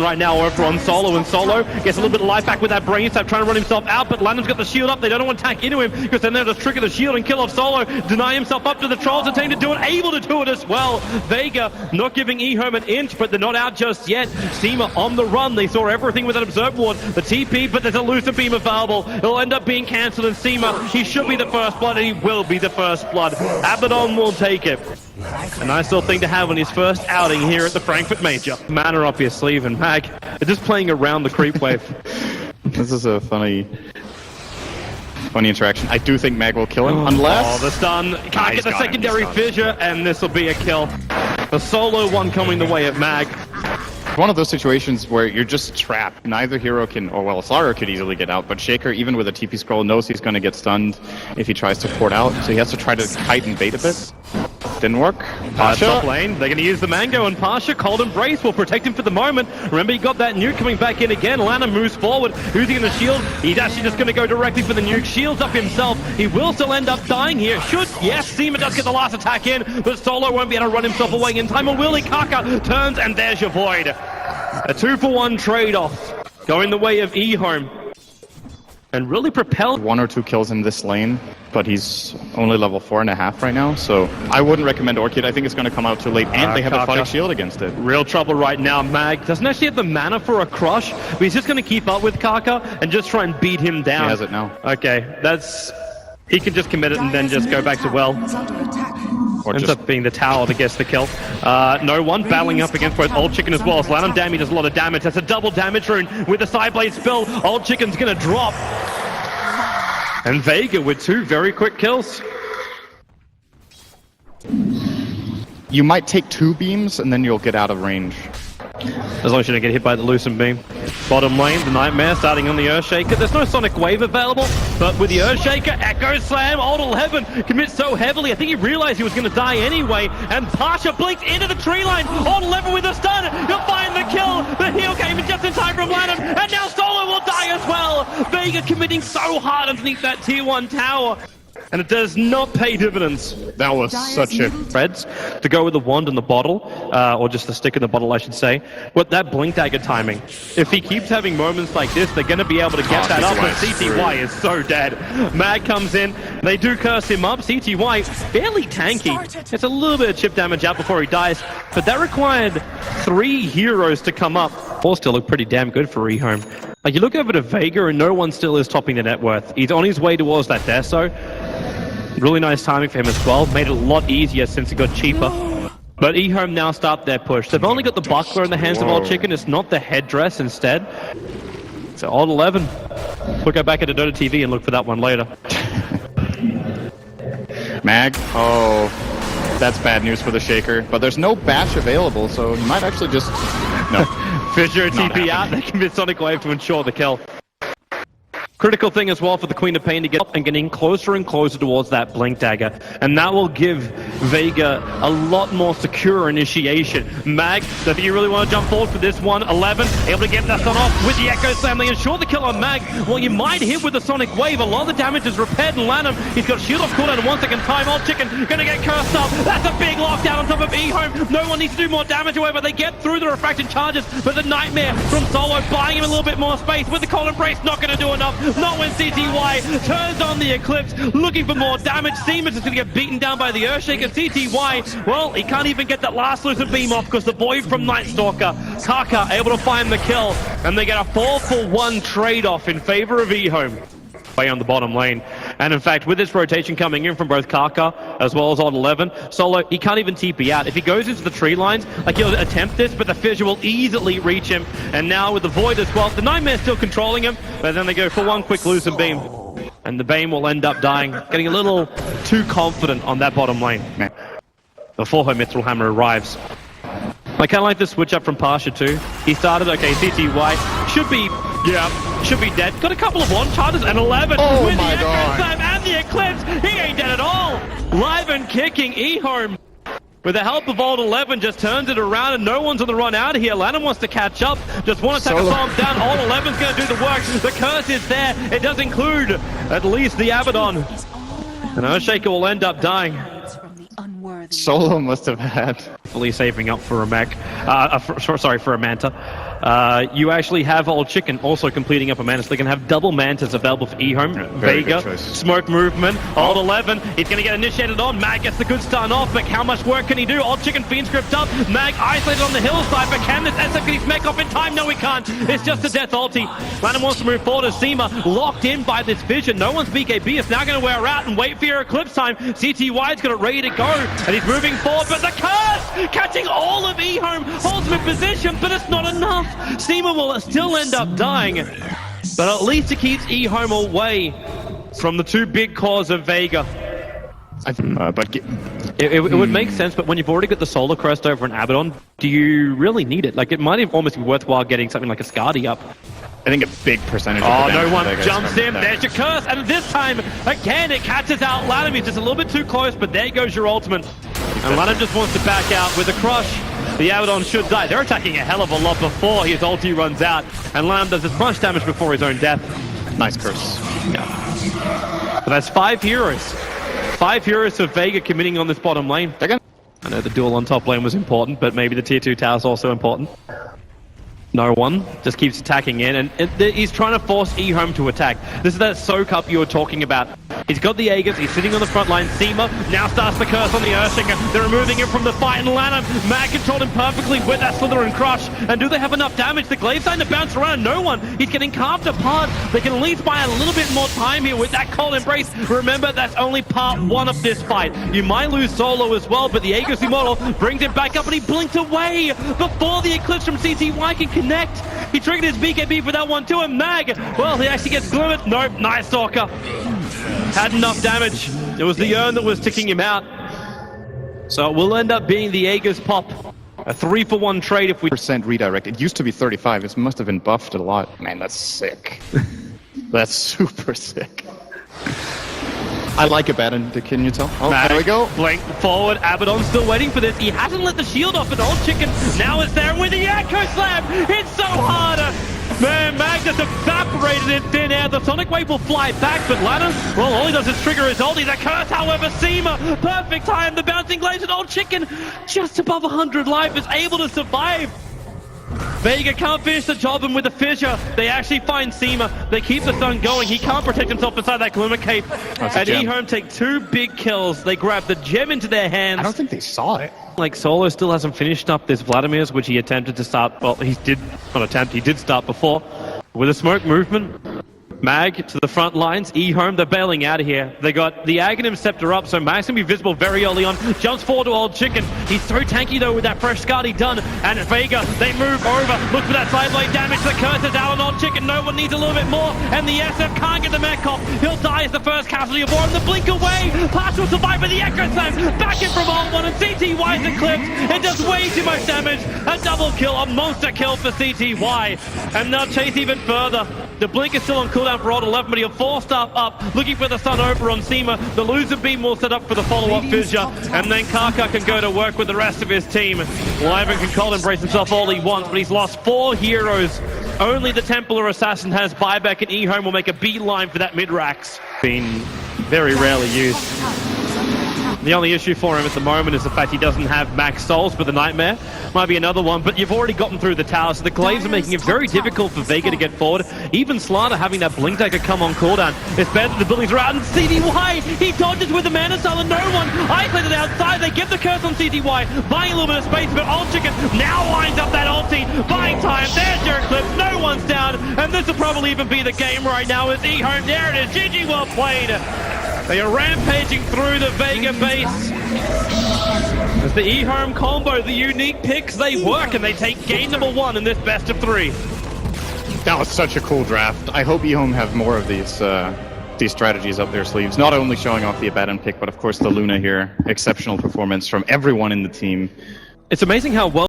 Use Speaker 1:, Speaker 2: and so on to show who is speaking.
Speaker 1: right now over on Solo, and Solo gets a little bit of life back with that brain stab, trying to run himself out, but Landon's got the shield up. They don't want to attack into him because then they'll just trigger the shield and kill off Solo, deny himself up to the Trolls attempt to do it, able to do it as well. Vega not giving EHOME an inch, but they're not out just yet. Seema on the run. They saw everything with an Observe Ward, the TP, but there's a Lucid Beam available. It'll end up being cancelled, and Seema, he should be the first blood, and he will be the first blood. Abaddon will take it. A nice little thing to have on his first outing here at the Frankfurt Major. Mana up your sleeve, and Mag, they're just playing around the creep wave.
Speaker 2: This is a funny interaction. I do think Mag will kill him, unless...
Speaker 1: Oh, the stun. Can't get the secondary fissure, and this will be a kill. The Solo one coming the way of Mag.
Speaker 2: One of those situations where you're just trapped. Neither hero can, or well, Slayer could easily get out, but Shaker, even with a TP scroll, knows he's going to get stunned if he tries to port out, so he has to try to kite and bait a bit. Didn't work. Pasha.
Speaker 1: Top lane, they're going to use the Mango, and Pasha, Cold Embrace will protect him for the moment. Remember, he got that nuke coming back in again. Lana moves forward. Who's he going to shield? He's actually just going to go directly for the nuke. Shields up himself. He will still end up dying here. Yes, Seema does get the last attack in, but Solo won't be able to run himself away in time. Or will he? Kaka turns, and there's your Void. A 2-for-1 trade-off going the way of EHOME. And really propelled
Speaker 2: 1 or 2 kills in this lane, but he's only level 4.5 right now, so I wouldn't recommend Orchid. I think it's going to come out too late, and they have a Phonic Shield against it.
Speaker 1: Real trouble right now. Mag doesn't actually have the mana for a crush, but he's just going to keep up with Kaka and just try and beat him down.
Speaker 2: He has it now.
Speaker 1: Okay, that's... He can just commit it and then just go back to well.
Speaker 2: Or
Speaker 1: Ends up being the tower that gets the kill. No one battling up against both Old Chicken as well. So Lanham Damage does a lot of damage. That's a double damage rune with the side blade spill. Old Chicken's gonna drop. And Vega with 2 very quick kills.
Speaker 2: You might take 2 beams and then you'll get out of range.
Speaker 1: As long as you don't get hit by the Lucent Beam. Bottom lane, the Nightmare starting on the Earthshaker. There's no Sonic Wave available, but with the Earthshaker, Echo Slam, Old 11 commits so heavily. I think he realized he was going to die anyway, and Pasha blinks into the tree line. Old 11 with a stun. He'll find the kill. The heal came in just in time from Lanham, and now Solo will die as well. Vega committing so hard underneath that tier 1 tower. And it does not pay dividends.
Speaker 2: That was such a...
Speaker 1: Reds to go with the wand and the bottle, or just the stick in the bottle, I should say. But that Blink Dagger timing, if he keeps having moments like this, they're going to be able to get that up, but CTY is so dead. Mag comes in, they do curse him up. CTY, fairly tanky. It's a little bit of chip damage out before he dies, but that required 3 heroes to come up. All still look pretty damn good for EHOME. Like, you look over to Vega and no one still is topping the net worth. He's on his way towards that Deso. Really nice timing for him as well. Made it a lot easier since it got cheaper. But EHOME now start their push. They've only got the buckler in the hands of Old Chicken. It's not the headdress instead. So Old 11. We'll go back into Dota TV and look for that one later.
Speaker 2: Mag? Oh, that's bad news for the Shaker. But there's no bash available, so he might actually just... No.
Speaker 1: Fissure TP out. They commit Sonic Wave to ensure the kill. Critical thing as well for the Queen of Pain to get up and getting closer and closer towards that Blink Dagger. And that will give Vega a lot more secure initiation. Mag, I think you really want to jump forward for this one. 11, able to get that stun off with the Echo Slam. They ensure the kill on Mag. Well, you might hit with the Sonic Wave. A lot of the damage is repaired, and Lanham, he's got shield off cooldown in 1 second time. Old Chicken gonna get cursed up. That's a big lockdown on top of EHOME. No one needs to do more damage, however. They get through the refraction charges, but the Nightmare from Solo buying him a little bit more space. With the Cold Embrace, not gonna do enough. Not when CTY turns on the Eclipse, looking for more damage. Siemens is going to get beaten down by the Earthshaker. CTY, well, he can't even get that last Lucid Beam off because the Void from Night Stalker. Kaka able to find the kill, and they get a 4-for-1 trade-off in favor of EHOME. Way on the bottom lane. And in fact, with this rotation coming in from both Kaka as well as Odd 11, Solo, he can't even TP out. If he goes into the tree lines, like, he'll attempt this, but the Fissure will easily reach him. And now with the Void as well, the Nightmare's still controlling him, but then they go for 1 quick Lucid Beam. And the Bane will end up dying, getting a little too confident on that bottom lane before her Mithril Hammer arrives. I kind of like the switch up from Pasha too. He started, okay, CTY should be dead. Got a couple of one charges and 11 with the Echo Slam and the Eclipse. He ain't dead at all. Live and kicking EHOME. With the help of Old 11, just turns it around and no one's on the run out of here. Lanham wants to catch up, just want to take a storm down. Old 11's going to do the work. The curse is there. It does include at least the Abaddon. And Earthshaker will end up dying.
Speaker 2: Solo must have had...
Speaker 1: Fully saving up for a mech. For a Manta. You actually have Old Chicken also completing up a mana, so they can have double mantas available for EHOME. Vega, smoke movement, Old 11, he's going to get initiated on. Mag gets the good start off, but how much work can he do? Old Chicken Fiend script up, Mag isolated on the hillside, but can this SF get his mech off in time? No, he can't. It's just a death ulti. Lanham wants to move forward as Seema, locked in by this vision. No one's BKB, it's now going to wear out and wait for your eclipse time. CTY's got it ready to go, and he's moving forward, but the curse! Catching all of EHOME, holds him in position, but it's not enough. Seema will still end up dying, but at least it keeps EHOME away from the two big cores of Vega. It would make sense, but when you've already got the Solar Crest over an Abaddon, do you really need it? Like, it might almost be worthwhile getting something like a Skadi up.
Speaker 2: I think a big percentage of
Speaker 1: Oh,
Speaker 2: the
Speaker 1: no one
Speaker 2: Vega
Speaker 1: jumps in. There's your curse, and this time, again, it catches out Lanham. He's just a little bit too close, but there goes your ultimate. And Lanham just wants to back out with a crush. The Abaddon should die. They're attacking a hell of a lot before his ulti runs out, and Lanham does as much damage before his own death.
Speaker 2: Nice curse.
Speaker 1: Yeah. But that's 5 heroes. 5 heroes of Vega committing on this bottom lane. I know the duel on top lane was important, but maybe the tier 2 tower is also important. No one just keeps attacking in, and he's trying to force EHOME to attack. This is that soak up you were talking about. He's got the Aegis, he's sitting on the front line. Seema now starts the curse on the Earthshaker. They're removing him from the fight, and Lanham, Mag controlled him perfectly with that Slither and Crush. And do they have enough damage? The Glaive's starting to bounce around. No one. He's getting carved apart. They can at least buy a little bit more time here with that Cold Embrace. Remember, that's only part 1 of this fight. You might lose solo as well, but the Aegis model brings him back up, and he blinked away before the Eclipse from CTY can connect. He triggered his BKB for that one too, and Mag, well, he actually gets glimmered. Nope, nice stalker. Had enough damage. It was the urn that was ticking him out. So it will end up being the Aegis pop. A 3-for-1 trade if we...
Speaker 2: % redirect. It used to be 35. It must have been buffed a lot. Man, that's sick. That's super sick. I like Abaddon, can you tell? Oh,
Speaker 1: Mag,
Speaker 2: there we go.
Speaker 1: Blink forward. Abaddon's still waiting for this. He hasn't let the shield off an Old Chicken. Now it's there with the Echo Slam. It's so hard. Man, Mag just evaporated in thin air. The Sonic Wave will fly back, but Lanham, well, all he does is trigger his ulti. The curse, however, Seema, perfect time. The bouncing glaives and Old Chicken, just above 100 life, is able to survive. Vega can't finish the job, and with the fissure, they actually find Seema. They keep the sun going. He can't protect himself beside that Glimmer Cape. And EHOME take 2 big kills. They grab the gem into their hands.
Speaker 2: I don't think they saw it.
Speaker 1: Like, Solo still hasn't finished up this Vladimir's, which he attempted to start. Well, he did start before. With a smoke movement, Mag to the front lines. EHOME, they're bailing out of here. They got the Aghanim Scepter up, so Mag's gonna be visible very early on. Jumps forward to Old Chicken. He's so tanky though with that fresh Skadi done. And Vega, they move over. Look for that side blade damage. The curse is out on Old Chicken. No one needs a little bit more. And the SF can't get the mech off. He'll die as the first casualty of war. And the blink away. Partial survivor, the Echo Slam. Back in from Old One, and CTY's eclipsed. It does way too much damage. A double kill, a monster kill for CTY. And they'll chase even further. The blink is still on cooldown for Old 11, but he'll 4-star up, looking for the sun over on Seema. The loser beam will set up for the follow-up fissure, and then Kaka can go to work with the rest of his team. Wyvern can Cold Embrace himself all he wants, but he's lost 4 heroes. Only the Templar Assassin has buyback, and EHOME will make a beeline for that mid-rax. Been very rarely used. The only issue for him at the moment is the fact he doesn't have max souls, but the Nightmare might be another one. But you've already gotten through the tower, so the Glaives are making it very difficult for Vega to get forward. Even Slaughter having that Blink Dagger come on cooldown. It's better that the buildings are out, and CTY, he dodges with the Mana Style, and no one isolated outside. They get the curse on CTY, buying a little bit of space, but Old Chicken now lines up that ulti, buying time. There's your Eclipse, no one's down, and this will probably even be the game right now as EHOME, there it is, GG, well played. They are rampaging through the Vega base. As the EHOME combo, the unique picks, they work, and they take game number 1 in this best of 3.
Speaker 2: That was such a cool draft. I hope EHOME have more of these strategies up their sleeves. Not only showing off the Abaddon pick, but of course the Luna here. Exceptional performance from everyone in the team.
Speaker 1: It's amazing how well